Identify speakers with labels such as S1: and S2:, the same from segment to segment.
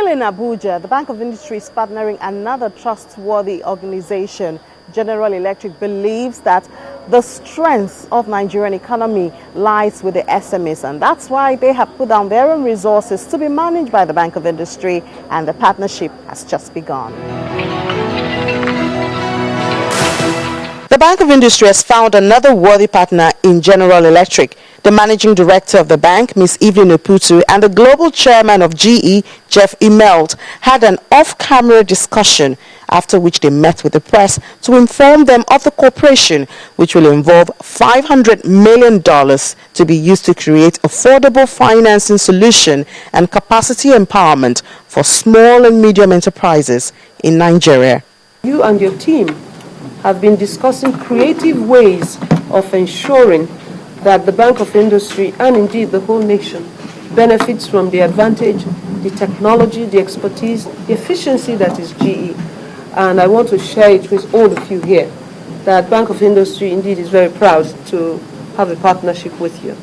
S1: Still in Abuja, the Bank of Industry is partnering another trustworthy organization. General Electric believes that the strength of Nigerian economy lies with the SMEs, and that's why they have put down their own resources to be managed by the Bank of Industry, and the partnership has just begun. The Bank of Industry has found another worthy partner in General Electric. The managing director of the bank, Ms. Evelyn Oputu, and the global chairman of GE, Jeff Immelt, had an off-camera discussion, after which they met with the press to inform them of the cooperation, which will involve $500 million to be used to create affordable financing solution and capacity empowerment for small and medium enterprises in Nigeria.
S2: You and your team have been discussing creative ways of ensuring that the Bank of Industry and indeed the whole nation benefits from the advantage, the technology, the expertise, the efficiency that is GE. And I want to share it with all of you here that Bank of Industry indeed is very proud to have a partnership with you.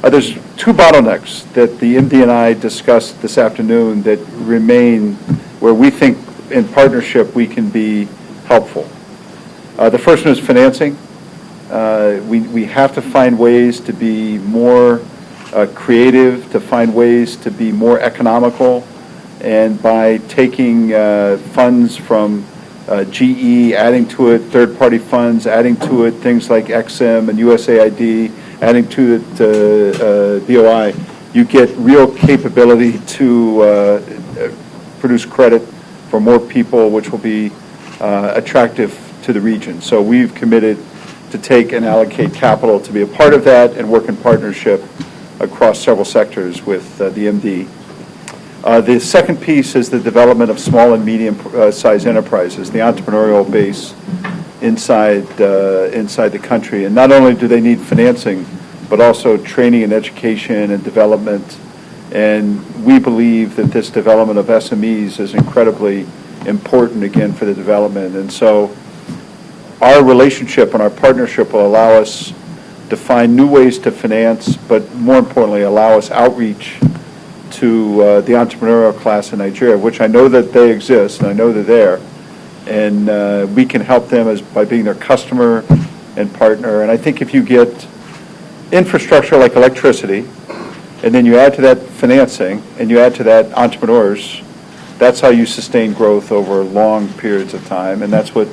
S3: There's two bottlenecks that the MD and I discussed this afternoon that remain where we think in partnership we can be helpful. The first one is financing. We have to find ways to be more creative, to find ways to be more economical, and by taking funds from GE, adding to it third-party funds, adding to it things like XM and USAID, adding to it BOI, you get real capability to produce credit for more people, which will be attractive to the region. So we've committed to take and allocate capital to be a part of that and work in partnership across several sectors with the MD. The second piece is the development of small and medium-sized enterprises, the entrepreneurial base inside the country. And not only do they need financing, but also training and education and development. And we believe that this development of SMEs is incredibly important, again, for the development. And so our relationship and our partnership will allow us to find new ways to finance, but more importantly, allow us outreach to the entrepreneurial class in Nigeria, which I know that they exist, and I know they're there. And we can help them by being their customer and partner. And I think if you get infrastructure like electricity, and then you add to that financing, and you add to that entrepreneurs, that's how you sustain growth over long periods of time, and that's what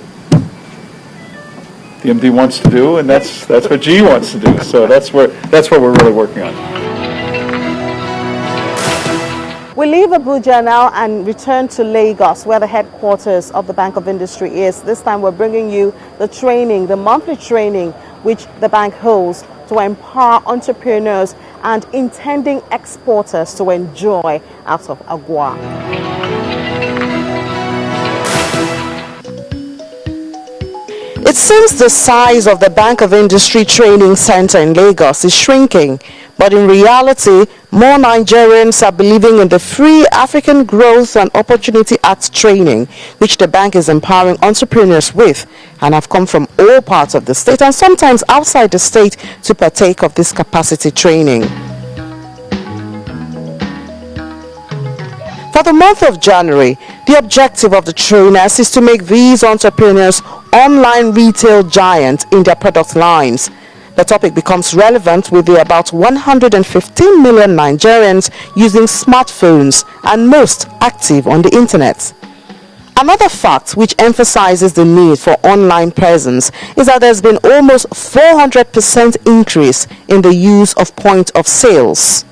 S3: the MD wants to do, and that's what GE wants to do. So that's what we're really working on.
S1: We leave Abuja now and return to Lagos, where the headquarters of the Bank of Industry is. This time we're bringing you the monthly training which the bank holds to empower entrepreneurs and intending exporters to enjoy out of Agua. It seems the size of the Bank of Industry Training Center in Lagos is shrinking, but in reality, more Nigerians are believing in the Free African Growth and Opportunity Act training, which the bank is empowering entrepreneurs with, and have come from all parts of the state and sometimes outside the state to partake of this capacity training. For the month of January, the objective of the trainers is to make these entrepreneurs online retail giants in their product lines. The topic becomes relevant with the about 115 million Nigerians using smartphones and most active on the internet. Another fact which emphasizes the need for online presence is that there's been almost 400% increase in the use of point of sales.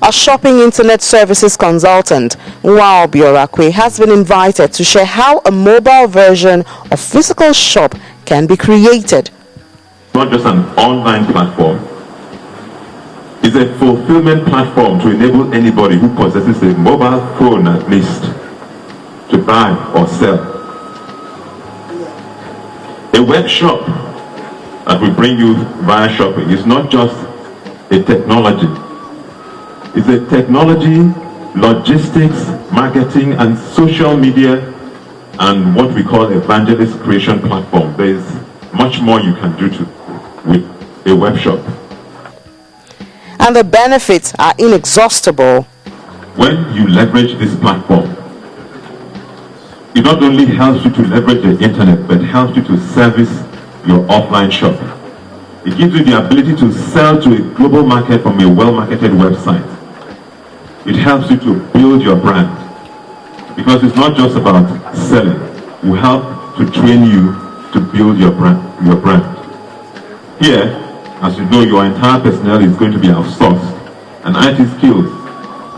S1: A shopping internet services consultant, Nwao Biorakwe, has been invited to share how a mobile version of physical shop can be created.
S4: Not just an online platform, it's a fulfillment platform to enable anybody who possesses a mobile phone at least to buy or sell. A web shop that will bring you via shopping is not just a technology. It's a technology, logistics, marketing, and social media, and what we call evangelist creation platform. There is much more you can do with a web shop.
S1: And the benefits are inexhaustible.
S4: when you leverage this platform, it not only helps you to leverage the internet, but helps you to service your offline shop. It gives you the ability to sell to a global market from a well-marketed website. It helps you to build your brand, because it's not just about selling. We help to train you to build your brand. Here, as you know, your entire personnel is going to be outsourced, and IT skills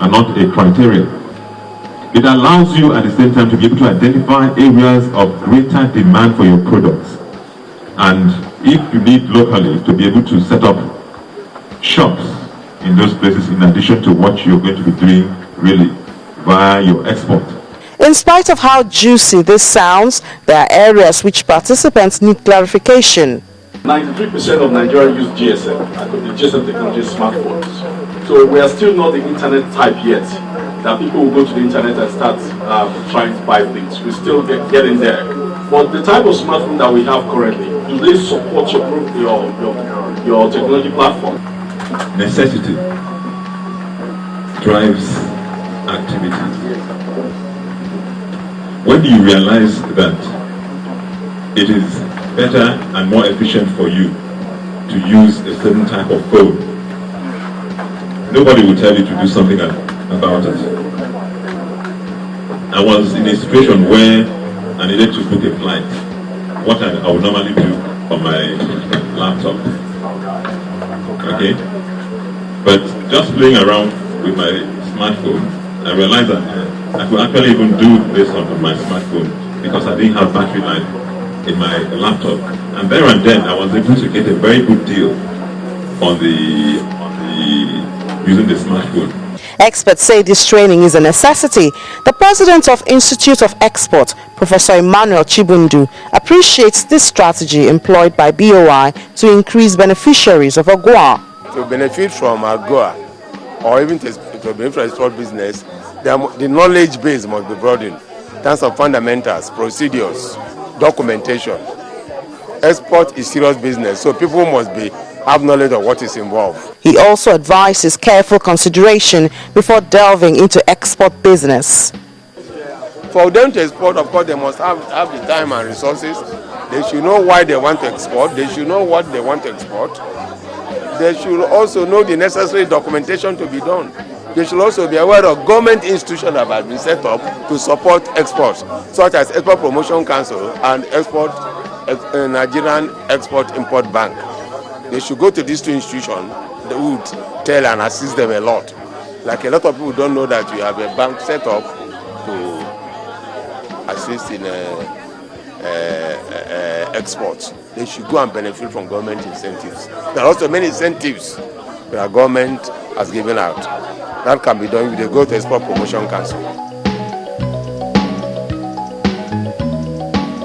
S4: are not a criteria. It allows you at the same time to be able to identify areas of greater demand for your products. And if you need locally, to be able to set up shops in those places in addition to what you're going to be doing really via your export.
S1: In spite of how juicy this sounds, there are areas which participants need clarification.
S5: 93% of Nigeria use GSM, the GSM technology smartphones. So we are still not the internet type yet, that people will go to the internet and start trying to buy things. We're still getting there. But the type of smartphone that we have currently, do they support your technology platform?
S4: Necessity drives activity. When you realize that it is better and more efficient for you to use a certain type of phone, nobody will tell you to do something about it. I was in a situation where I needed to book a flight. What I would normally do on my laptop. Okay? But just playing around with my smartphone, I realized that I could actually even do this on my smartphone because I didn't have battery life in my laptop. And there and then I was able to get a very good deal on the using the smartphone.
S1: Experts say this training is a necessity. The president of Institute of Export, Professor Emmanuel Chibundu, appreciates this strategy employed by BOI to increase beneficiaries of AGOA.
S6: To benefit from AGOA, or even to benefit from export business, the knowledge base must be broadened in terms of fundamentals, procedures, documentation. Export is serious business, so people must have knowledge of what is involved.
S1: He also advises careful consideration before delving into export business.
S6: For them to export, of course, they must have the time and resources. They should know why they want to export. They should know what they want to export. They should also know the necessary documentation to be done. They should also be aware of government institutions that have been set up to support exports, such as Export Promotion Council and Nigerian Export-Import Bank. They should go to these two institutions. They would tell and assist them a lot. Like a lot of people don't know that you have a bank set up to assist in exports. They should go and benefit from government incentives. There are also many incentives that our government has given out. That can be done if they go to Export Promotion Council.